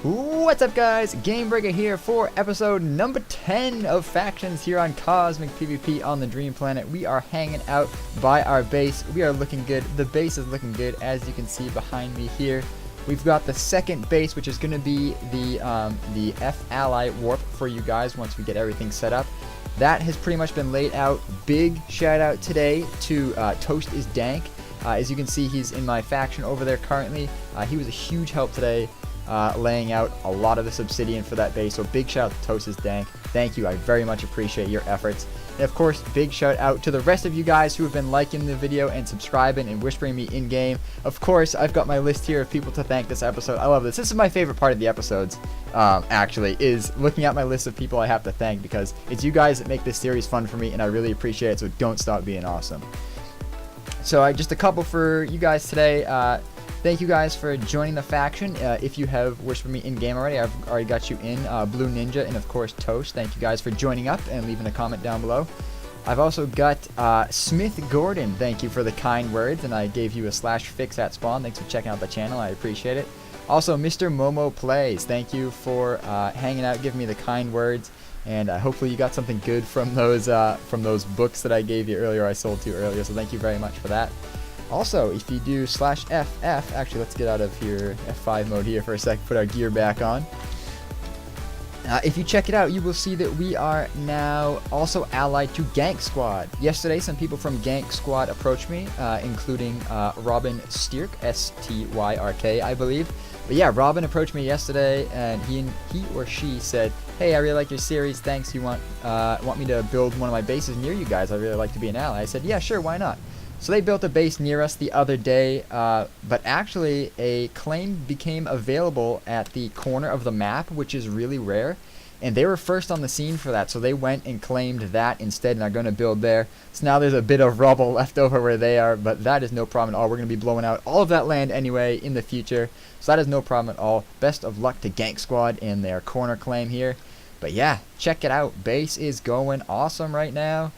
What's up, guys? Gamebreaker here for episode number 10 of Factions here on Cosmic PvP on the Dream Planet. We are hanging out by our base. We are looking good. The base is looking good, as you can see behind me here. We've got the second base, which is going to be the F-Ally warp for you guys once we get everything set up. That has pretty much been laid out. Big shout out today to Toast is Dank. As you can see, he's in my faction over there currently. He was a huge help today, laying out a lot of this obsidian for that base. So big shout out to Toast is Dank. Thank you. I very much appreciate your efforts. And of course, big shout out to the rest of you guys who have been liking the video and subscribing and whispering me in game. Of course, I've got my list here of people to thank this episode. I love this. This is my favorite part of the episodes, actually, is looking at my list of people I have to thank, because it's you guys that make this series fun for me, and I really appreciate it. So don't stop being awesome. So just a couple for you guys today. Thank you guys for joining the faction. If you have whispered me in game already, I've already got you in. Blue Ninja and of course Toast. Thank you guys for joining up and leaving a comment down below. I've also got Smith Gordon. Thank you for the kind words, and I gave you a /fix at spawn. Thanks for checking out the channel. I appreciate it. Also, Mr. Momo Plays. Thank you for hanging out, giving me the kind words. And hopefully you got something good from those books that I gave you earlier, I sold to you earlier, so thank you very much for that. Also, if you do /FF, actually let's get out of here, F5 mode here for a sec, put our gear back on. If you check it out, you will see that we are now also allied to Gank Squad. Yesterday, some people from Gank Squad approached me, including Robin Styrk, S-T-Y-R-K, I believe. But yeah, Robin approached me yesterday, and he or she said, "Hey, I really like your series. Thanks. You want me to build one of my bases near you guys? I'd really like to be an ally." I said, "Yeah, sure. Why not?" So they built a base near us the other day, but actually a claim became available at the corner of the map, which is really rare. And they were first on the scene for that, so they went and claimed that instead and are going to build there. So now there's a bit of rubble left over where they are, but that is no problem at all. We're going to be blowing out all of that land anyway in the future, so that is no problem at all. Best of luck to Gank Squad in their corner claim here. But yeah, check it out. Base is going awesome right now.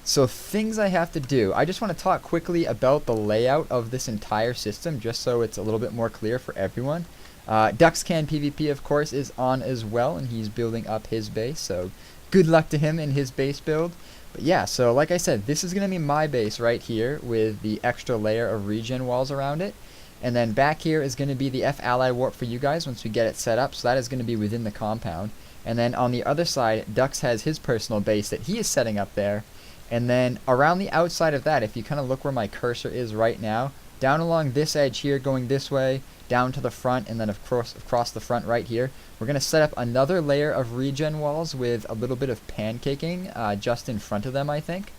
So things I have to do. I just want to talk quickly about the layout of this entire system, just so it's a little bit more clear for everyone. Duxcan PvP, of course, is on as well, and he's building up his base, so good luck to him in his base build. But yeah, so like I said, this is going to be my base right here with the extra layer of regen walls around it. And then back here is going to be the F-Ally warp for you guys once we get it set up, so that is going to be within the compound. And then on the other side, Dux has his personal base that he is setting up there. And then around the outside of that, if you kind of look where my cursor is right now, down along this edge here, going this way, down to the front, and then across the front right here, we're going to set up another layer of regen walls with a little bit of pancaking just in front of them, I think.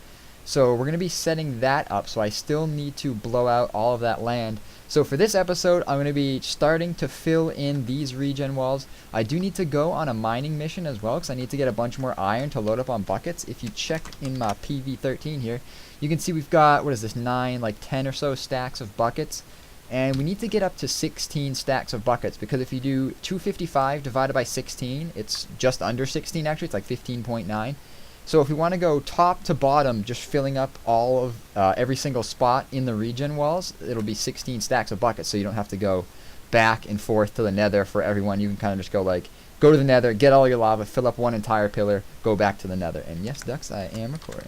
So we're going to be setting that up, so I still need to blow out all of that land. So for this episode, I'm going to be starting to fill in these regen walls. I do need to go on a mining mission as well, because I need to get a bunch more iron to load up on buckets. If you check in my PV13 here, you can see we've got, what is this, 9, like 10 or so stacks of buckets. And we need to get up to 16 stacks of buckets, because if you do 255 divided by 16, it's just under 16 actually, it's like 15.9. So if we want to go top to bottom, just filling up all of every single spot in the regen walls, it'll be 16 stacks of buckets, so you don't have to go back and forth to the nether for everyone. You can kind of just go to the nether, get all your lava, fill up one entire pillar, go back to the nether. And yes, Dux, I am recording.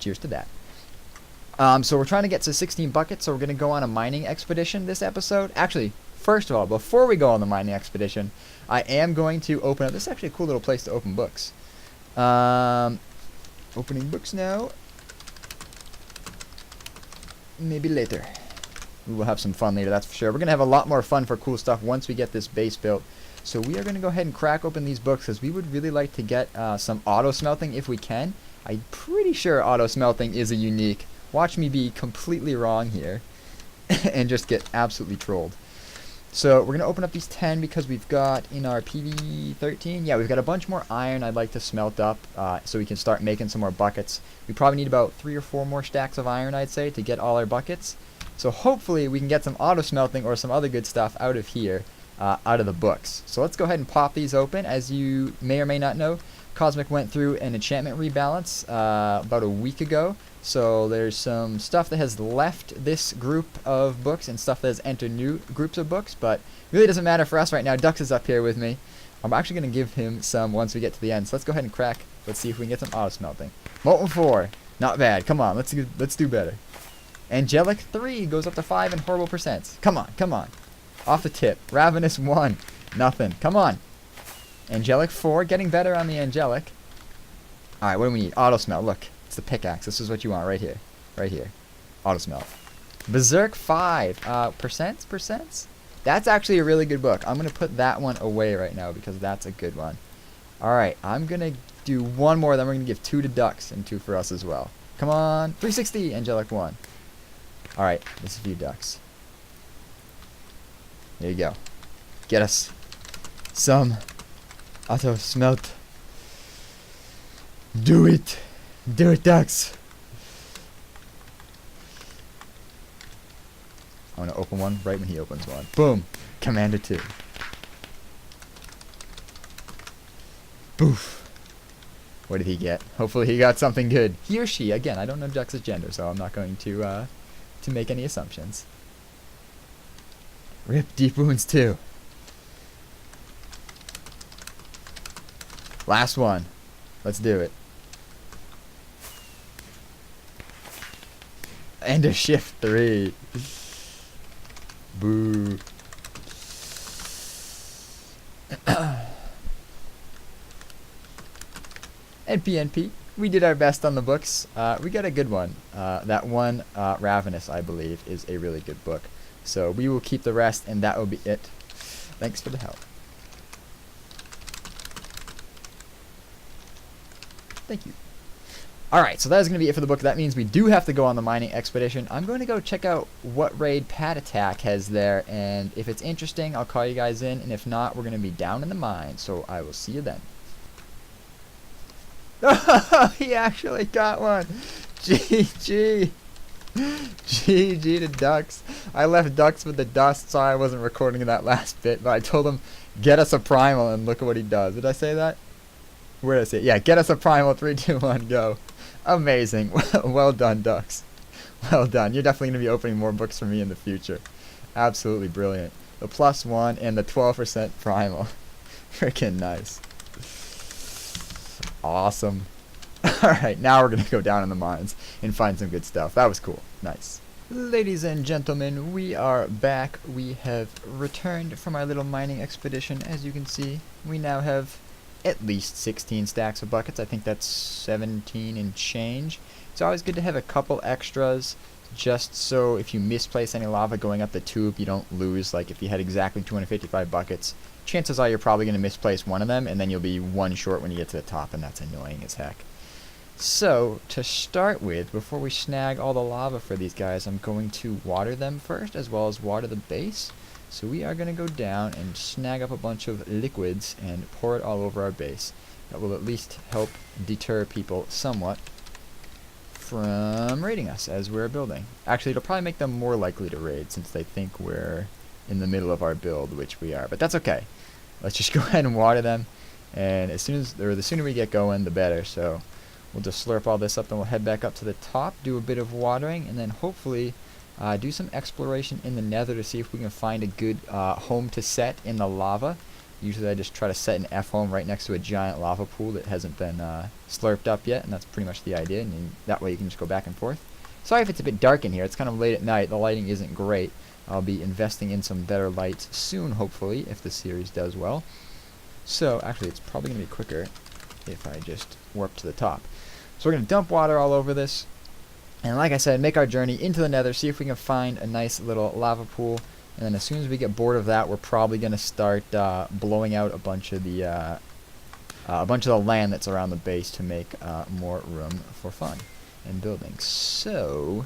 Cheers to that. So we're trying to get to 16 buckets, so we're going to go on a mining expedition this episode. Actually, first of all, before we go on the mining expedition, I am going to open up. This is actually a cool little place to open books. Opening books now. Maybe later. We will have some fun later, that's for sure. We're going to have a lot more fun for cool stuff once we get this base built. So we are going to go ahead and crack open these books, because we would really like to get some auto smelting if we can. I'm pretty sure auto smelting is a unique. Watch me be completely wrong here and just get absolutely trolled. So we're going to open up these 10 because we've got in our PV13, yeah, we've got a bunch more iron I'd like to smelt up so we can start making some more buckets. We probably need about 3 or 4 more stacks of iron, I'd say, to get all our buckets. So hopefully we can get some auto smelting or some other good stuff out of here, out of the books. So let's go ahead and pop these open. As you may or may not know, Cosmic went through an enchantment rebalance about a week ago. So there's some stuff that has left this group of books and stuff that has entered new groups of books, but really doesn't matter for us right now. Dux is up here with me. I'm actually going to give him some once we get to the end. So let's go ahead and crack. Let's see if we can get some auto smelting. Molten 4. Not bad. Come on. Let's do better. Angelic 3 goes up to 5 and horrible percents. Come on. Come on. Off the tip. Ravenous 1. Nothing. Come on. Angelic 4. Getting better on the angelic. Alright, what do we need? Auto smell. Look. It's the pickaxe. This is what you want right here. Right here. Auto smell. Berserk 5. Percents? That's actually a really good book. I'm going to put that one away right now because that's a good one. Alright, I'm going to do one more. Then we're going to give 2 to Ducks and 2 for us as well. Come on. 360. Angelic 1. Alright, this is for you, Ducks. There you go. Get us some auto smelt. Do it. Do it, Ducks. I'm going to open one right when he opens one. Boom. Commander 2. Boof. What did he get? Hopefully he got something good. He or she. Again, I don't know Ducks' gender, so I'm not going to make any assumptions. Rip Deep Wounds 2. Last one. Let's do it. Ender Shift 3. Boo. And PNP. We did our best on the books. We got a good one. That one, Ravenous, I believe, is a really good book. So we will keep the rest, and that will be it. Thanks for the help. Thank you. Alright, so that is going to be it for the book. That means we do have to go on the mining expedition. I'm going to go check out what raid Pat Attack has there, and if it's interesting, I'll call you guys in, and if not, we're going to be down in the mine, so I will see you then. He actually got one! GG! GG to Ducks. I left Ducks with the dust, so I wasn't recording that last bit, but I told him, get us a primal, and look at what he does. Did I say that? Where did I say it? Yeah, get us a primal, 3, 2, 1, go. Amazing. Well done, Ducks. Well done. You're definitely going to be opening more books for me in the future. Absolutely brilliant. The +1 and the 12% primal. Freaking nice. Awesome. Alright, now we're going to go down in the mines and find some good stuff. That was cool. Nice. Ladies and gentlemen, we are back. We have returned from our little mining expedition. As you can see, we now have at least 16 stacks of buckets. I think that's 17 and change. It's always good to have a couple extras just so if you misplace any lava going up the tube, you don't lose. Like if you had exactly 255 buckets, chances are you're probably going to misplace one of them, and then you'll be one short when you get to the top, and that's annoying as heck. So, to start with, before we snag all the lava for these guys, I'm going to water them first, as well as water the base. So we are going to go down and snag up a bunch of liquids and pour it all over our base. That will at least help deter people somewhat from raiding us as we're building. Actually, it'll probably make them more likely to raid since they think we're in the middle of our build, which we are. But that's okay. Let's just go ahead and water them, and the sooner we get going, the better. So we'll just slurp all this up, and we'll head back up to the top, do a bit of watering, and then hopefully do some exploration in the nether to see if we can find a good home to set in the lava. Usually I just try to set an F home right next to a giant lava pool that hasn't been slurped up yet, and that's pretty much the idea, and that way you can just go back and forth. Sorry if it's a bit dark in here. It's kind of late at night. The lighting isn't great. I'll be investing in some better lights soon, hopefully, if the series does well. So, actually, it's probably going to be quicker if I just warp to the top. So we're going to dump water all over this. And like I said, make our journey into the nether, see if we can find a nice little lava pool. And then as soon as we get bored of that, we're probably going to start blowing out a bunch of the land that's around the base to make more room for fun and building. So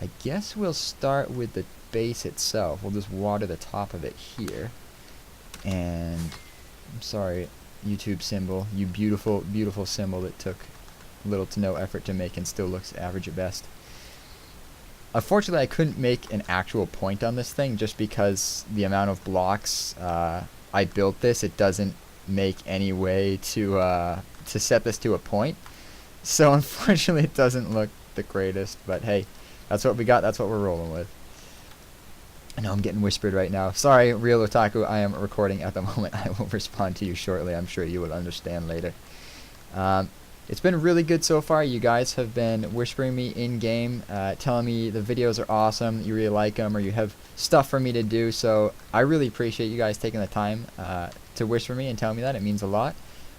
I guess we'll start with the base itself. We'll just water the top of it here. And I'm sorry, YouTube symbol, you beautiful, beautiful symbol that took little to no effort to make and still looks average at best. Unfortunately, I couldn't make an actual point on this thing just because the amount of blocks I built this, it doesn't make any way to to set this to a point. So unfortunately it doesn't look the greatest, but hey, that's what we got, that's what we're rolling with. I know I'm getting whispered right now. Sorry, Real Otaku, I am recording at the moment. I will respond to you shortly. I'm sure you will understand later. It's been really good so far. You guys have been whispering me in-game, telling me the videos are awesome, you really like them, or you have stuff for me to do. So I really appreciate you guys taking the time to whisper me and tell me that. It means a lot.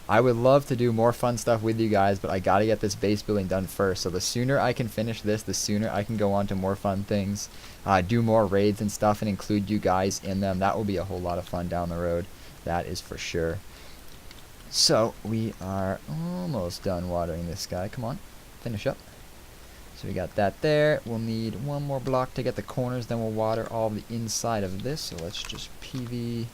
I would love to do more fun stuff with you guys, but I gotta get this base building done first. So the sooner I can finish this, the sooner I can go on to more fun things, do more raids and stuff, and include you guys in them. That will be a whole lot of fun down the road. That is for sure. So we are almost done watering this guy. Come on, finish up. So we got that there. We'll need one more block to get the corners, then we'll water all of the inside of this. So let's just PV.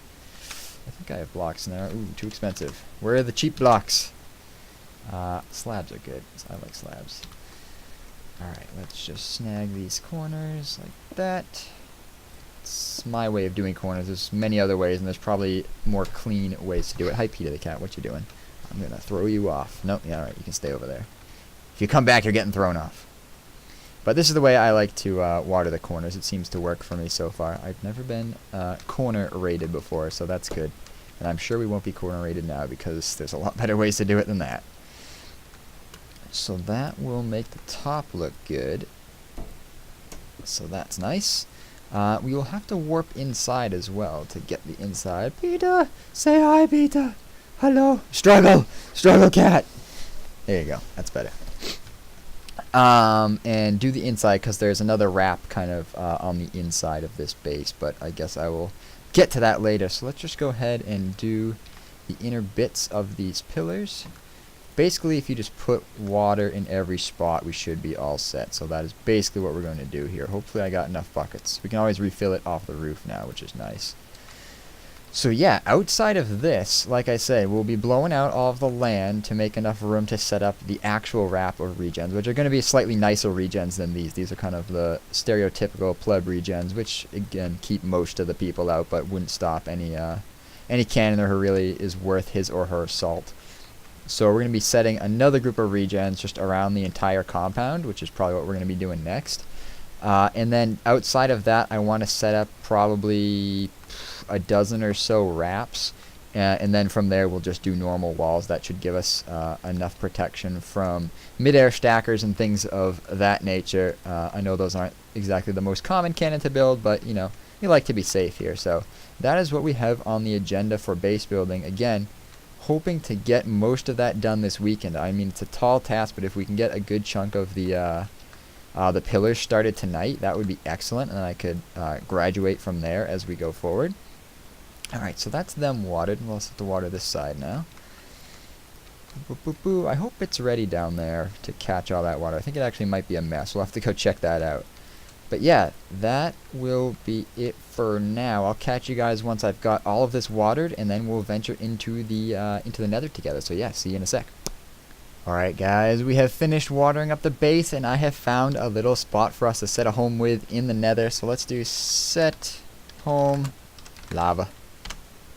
I think I have blocks in there. Ooh, too expensive. Where are the cheap blocks? Slabs are good. I like slabs. Alright, let's just snag these corners like that. It's my way of doing corners. There's many other ways, and there's probably more clean ways to do it. Hi, Peter the cat. What you doing? I'm going to throw you off. Nope. Yeah, alright. You can stay over there. If you come back, you're getting thrown off. But this is the way I like to water the corners. It seems to work for me so far. I've never been corner raided before, so that's good. And I'm sure we won't be corner raided now because there's a lot better ways to do it than that. So that will make the top look good. So that's nice. We will have to warp inside as well to get the inside. Peter! Say hi, Peter! Hello! Struggle! Struggle cat! There you go. That's better. And do the inside because there's another wrap kind of on the inside of this base, but I guess I will get to that later. So let's just go ahead and do the inner bits of these pillars. Basically, if you just put water in every spot, we should be all set. So that is basically what we're going to do here. Hopefully I got enough buckets. We can always refill it off the roof now, which is nice. So yeah, outside of this, like I said, we'll be blowing out all of the land to make enough room to set up the actual wrap of regens, which are going to be slightly nicer regens than these. These are kind of the stereotypical pleb regens, which again keep most of the people out, but wouldn't stop any cannoner who really is worth his or her salt. So we're going to be setting another group of regens just around the entire compound, which is probably what we're going to be doing next. And then outside of that, I want to set up probably a dozen or so wraps, and then from there we'll just do normal walls. That should give us enough protection from mid-air stackers and things of that nature. I know those aren't exactly the most common cannon to build, but you know, we like to be safe here. So that is what we have on the agenda for base building. Again, hoping to get most of that done this weekend. I mean, it's a tall task, but if we can get a good chunk of the pillars started tonight, that would be excellent, and I could graduate from there as we go forward. Alright, so that's them watered. We'll also have to water this side now. Boo, boo, boo. I hope it's ready down there to catch all that water. I think it actually might be a mess. We'll have to go check that out. But yeah, that will be it for now. I'll catch you guys once I've got all of this watered, and then we'll venture into the nether together. So yeah, see you in a sec. Alright guys, we have finished watering up the base, and I have found a little spot for us to set a home with in the nether. So let's do set home lava.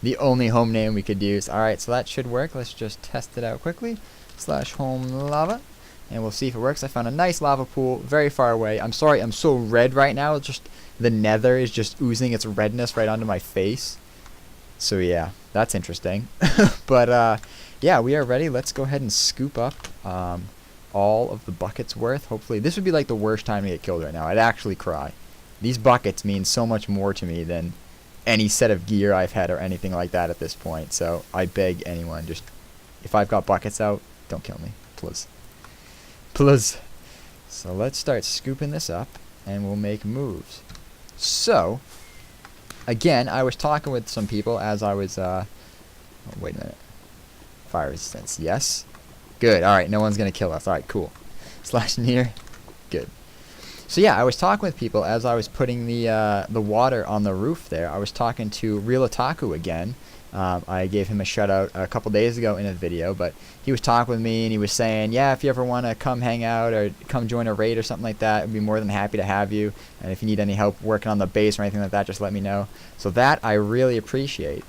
The only home name we could use. Alright, so that should work. Let's just test it out quickly. / home lava. And we'll see if it works. I found a nice lava pool very far away. I'm sorry, I'm so red right now. It's just the nether is just oozing its redness right onto my face. So yeah, that's interesting. But yeah, we are ready. Let's go ahead and scoop up all of the buckets worth. Hopefully, this would be like the worst time to get killed right now. I'd actually cry. These buckets mean so much more to me than any set of gear I've had or anything like that at this point. So I beg anyone, just if I've got buckets out, don't kill me, please. Please. So let's start scooping this up, and we'll make moves. So, again, I was talking with some people as I was, oh, wait a minute. Fire resistance, yes. Good, alright, no one's gonna kill us. Alright, cool. / near, good. So yeah, I was talking with people as I was putting the water on the roof there. I was talking to Real Otaku again. I gave him a shout out a couple days ago in a video, but he was talking with me and he was saying, yeah, if you ever want to come hang out or come join a raid or something like that, I'd be more than happy to have you. And if you need any help working on the base or anything like that, just let me know. So that I really appreciate.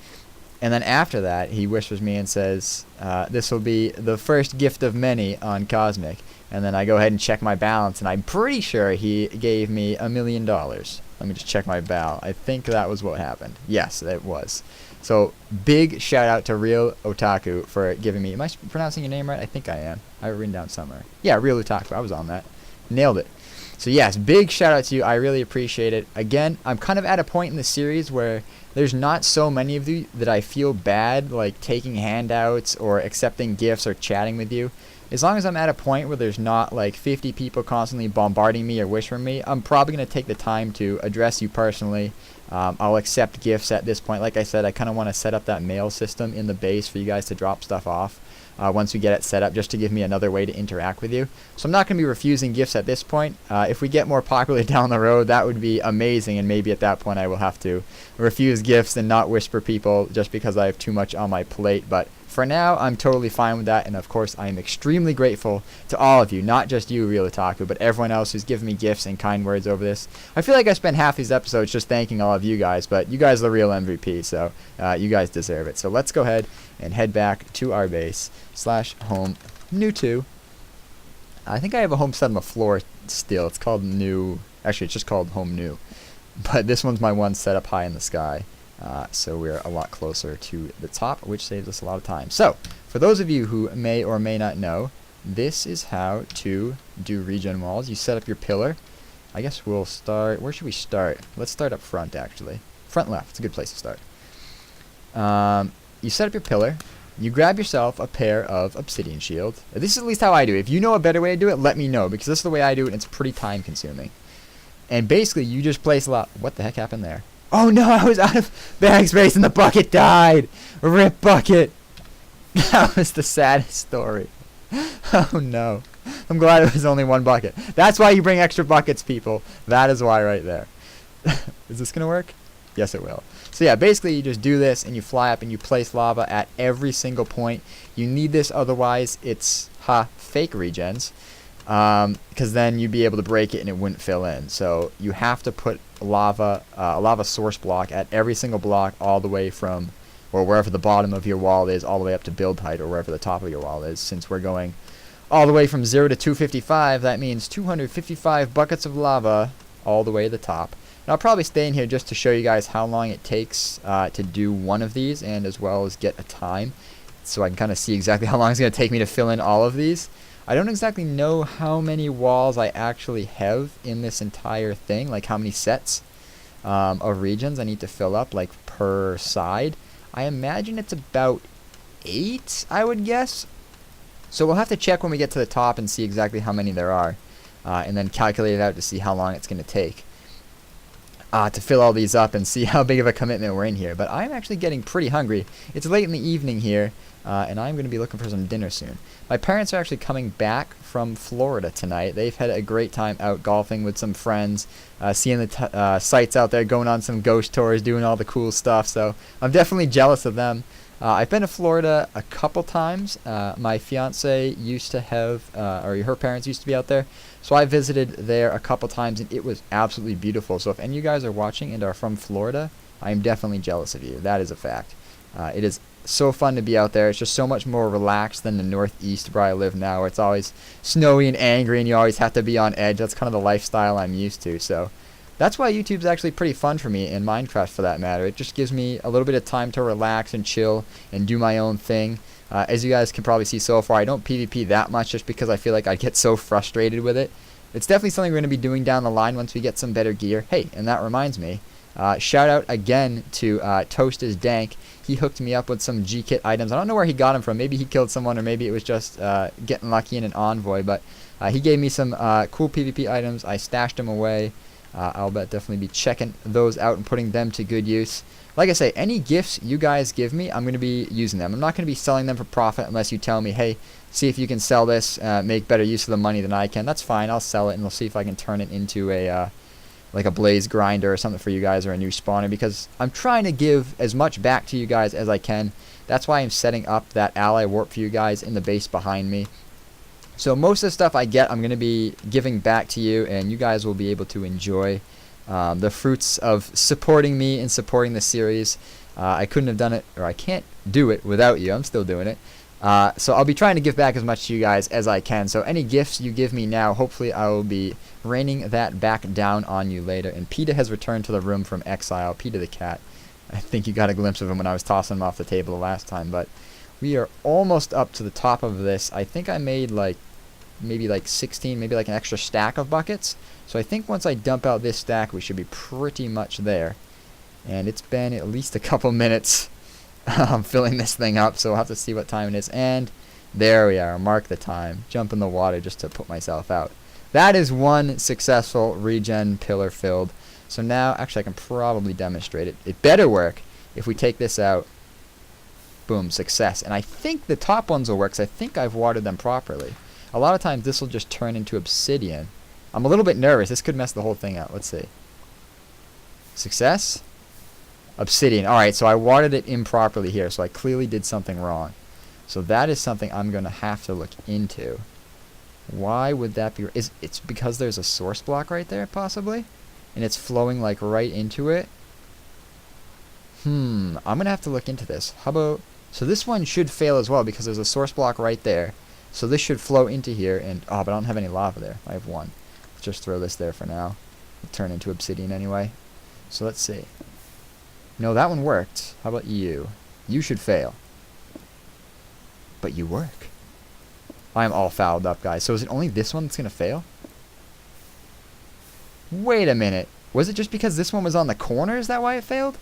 And then after that, he whispers me and says, this will be the first gift of many on Cosmic. And then I go ahead and check my balance, and I'm pretty sure he gave me $1 million. Let me just check my bal. I think that was what happened. Yes, it was. So big shout out to Real Otaku for giving me. Am I pronouncing your name right? I think I am. I have it written down somewhere. Yeah, Real Otaku. I was on that. Nailed it. So yes, big shout out to you. I really appreciate it. Again, I'm kind of at a point in the series where there's not so many of you that I feel bad like taking handouts or accepting gifts or chatting with you. As long as I'm at a point where there's not like 50 people constantly bombarding me or whispering me, I'm probably going to take the time to address you personally. I'll accept gifts at this point. Like I said, I kind of want to set up that mail system in the base for you guys to drop stuff off once we get it set up, just to give me another way to interact with you. So I'm not going to be refusing gifts at this point. If we get more popular down the road, that would be amazing, and maybe at that point I will have to refuse gifts and not whisper people just because I have too much on my plate. But for now, I'm totally fine with that, and of course, I am extremely grateful to all of you, not just you, Real Otaku, but everyone else who's given me gifts and kind words over this. I feel like I spent half these episodes just thanking all of you guys, but you guys are the real MVP, so you guys deserve it. So let's go ahead and head back to our base / home new 2. I think I have a home set on the floor still. It's called new. Actually, it's just called home new, but this one's my one set up high in the sky. So we're a lot closer to the top, which saves us a lot of time. So, for those of you who may or may not know, this is how to do regen walls. You set up your pillar. I guess we'll start... Where should we start? Let's start up front, actually. Front left. It's a good place to start. You set up your pillar. You grab yourself a pair of obsidian shields. This is at least how I do it. If you know a better way to do it, let me know, because this is the way I do it, and it's pretty time-consuming. And basically, you just place a lot... What the heck happened there? Oh no, I was out of bag space and the bucket died! Rip bucket! That was the saddest story. Oh no. I'm glad it was only one bucket. That's why you bring extra buckets, people. That is why right there. Is this gonna work? Yes, it will. So yeah, basically you just do this and you fly up and you place lava at every single point. You need this, otherwise it's, fake regens. Because then you'd be able to break it and it wouldn't fill in. So you have to put a lava source block at every single block, all the way from, or wherever the bottom of your wall is, all the way up to build height, or wherever the top of your wall is. Since we're going all the way from 0 to 255, that means 255 buckets of lava all the way to the top. And I'll probably stay in here just to show you guys how long it takes to do one of these, and as well as get a time, so I can kind of see exactly how long it's going to take me to fill in all of these. I don't exactly know how many walls I actually have in this entire thing, like how many sets of regions I need to fill up, like per side. I imagine it's about 8, I would guess. So we'll have to check when we get to the top and see exactly how many there are, and then calculate it out to see how long it's going to take to fill all these up and see how big of a commitment we're in here. But I'm actually getting pretty hungry. It's late in the evening here, and I'm going to be looking for some dinner soon. My parents are actually coming back from Florida tonight. They've had a great time out golfing with some friends, seeing the sights out there, going on some ghost tours, doing all the cool stuff. So I'm definitely jealous of them. I've been to Florida a couple times. My fiance used to have, or her parents used to be out there. So I visited there a couple times, and it was absolutely beautiful. So if any of you guys are watching and are from Florida, I am definitely jealous of you. That is a fact. It is so fun to be out there. It's just so much more relaxed than the Northeast where I live now, where it's always snowy and angry and you always have to be on edge. That's kind of the lifestyle I'm used to. So that's why YouTube's actually pretty fun for me, and Minecraft for that matter. It just gives me a little bit of time to relax and chill and do my own thing. As you guys can probably see so far, I don't PvP that much just because I feel like I'd get so frustrated with it. It's definitely something we're going to be doing down the line once we get some better gear. Hey, and that reminds me, shout out again to Toast is Dank. He hooked me up with some G-Kit items. I don't know where he got them from. Maybe he killed someone, or maybe it was just getting lucky in an envoy. But he gave me some cool PvP items. I stashed them away. I'll definitely be checking those out and putting them to good use. Like I say, any gifts you guys give me, I'm going to be using them. I'm not going to be selling them for profit unless you tell me, hey, see if you can sell this, make better use of the money than I can. That's fine. I'll sell it, and we'll see if I can turn it into a like a blaze grinder or something for you guys, or a new spawner, because I'm trying to give as much back to you guys as I can. That's why I'm setting up that ally warp for you guys in the base behind me. So most of the stuff I get, I'm going to be giving back to you, and you guys will be able to enjoy the fruits of supporting me and supporting the series. I couldn't have done it, or I can't do it without you. I'm still doing it. So I'll be trying to give back as much to you guys as I can. So any gifts you give me now, hopefully I will be raining that back down on you later. And PETA has returned to the room from exile. PETA the cat. I think you got a glimpse of him when I was tossing him off the table the last time. But we are almost up to the top of this. I think I made like maybe like 16, maybe like an extra stack of buckets. So I think once I dump out this stack, we should be pretty much there. And it's been at least a couple minutes filling this thing up, so we'll have to see what time it is. And there we are. Mark the time. Jump in the water just to put myself out. That is one successful regen pillar filled. So now, actually, I can probably demonstrate it. It better work if we take this out. Boom, success. And I think the top ones will work, because I think I've watered them properly. A lot of times this will just turn into obsidian. I'm a little bit nervous. This could mess the whole thing out. Let's see. Success? Obsidian. Alright, so I watered it improperly here, so I clearly did something wrong. So that is something I'm going to have to look into. Why would that be? It's because there's a source block right there, possibly? And it's flowing like right into it? I'm going to have to look into this. How about... So this one should fail as well, because there's a source block right there. So this should flow into here, and... Oh, but I don't have any lava there. I have one. Let's just throw this there for now. It'll turn into obsidian anyway. So let's see. No, that one worked. How about you? You should fail. But you work. I'm all fouled up, guys. So is it only this one that's going to fail? Wait a minute. Was it just because this one was on the corner? Is that why it failed?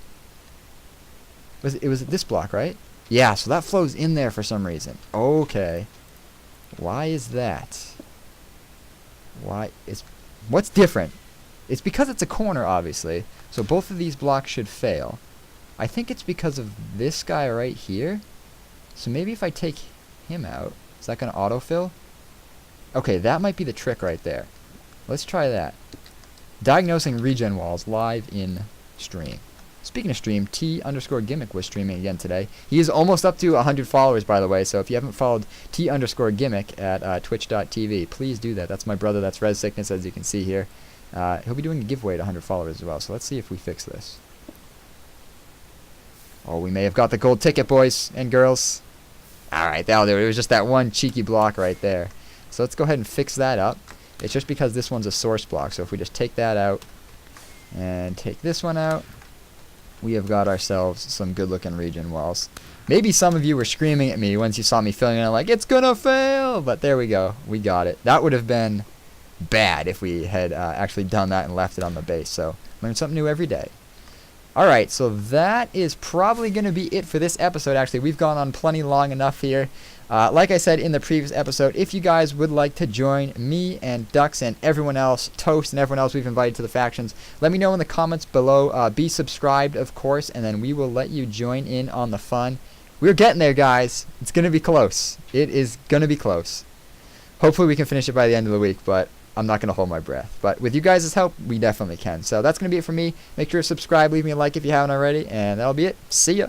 It was this block, right? Yeah, so that flows in there for some reason. Okay. Why is that? What's different? It's because it's a corner, obviously. So both of these blocks should fail. I think it's because of this guy right here. So maybe if I take him out, is that going to autofill? Okay, that might be the trick right there. Let's try that. Diagnosing regen walls live in stream. Speaking of stream, T_Gimmick was streaming again today. He is almost up to 100 followers, by the way. So if you haven't followed T_Gimmick at twitch.tv, please do that. That's my brother. That's Res Sickness, as you can see here. He'll be doing a giveaway to 100 followers as well. So let's see if we fix this. Oh, we may have got the gold ticket, boys and girls. Alright, that'll do it. It was just that one cheeky block right there. So let's go ahead and fix that up. It's just because this one's a source block. So if we just take that out and take this one out, we have got ourselves some good-looking regen walls. Maybe some of you were screaming at me once you saw me filling it, like, it's gonna fail! But there we go. We got it. That would have been bad if we had actually done that and left it on the base. So learn something new every day. Alright, so that is probably going to be it for this episode. Actually, we've gone on plenty long enough here. Like I said in the previous episode, if you guys would like to join me and Dux and everyone else, Toast and everyone else we've invited to the factions, let me know in the comments below. Be subscribed, of course, and then we will let you join in on the fun. We're getting there, guys. It's going to be close. It is going to be close. Hopefully we can finish it by the end of the week, but I'm not going to hold my breath. But with you guys' help, we definitely can. So that's going to be it for me. Make sure to subscribe, leave me a like if you haven't already, and that'll be it. See ya.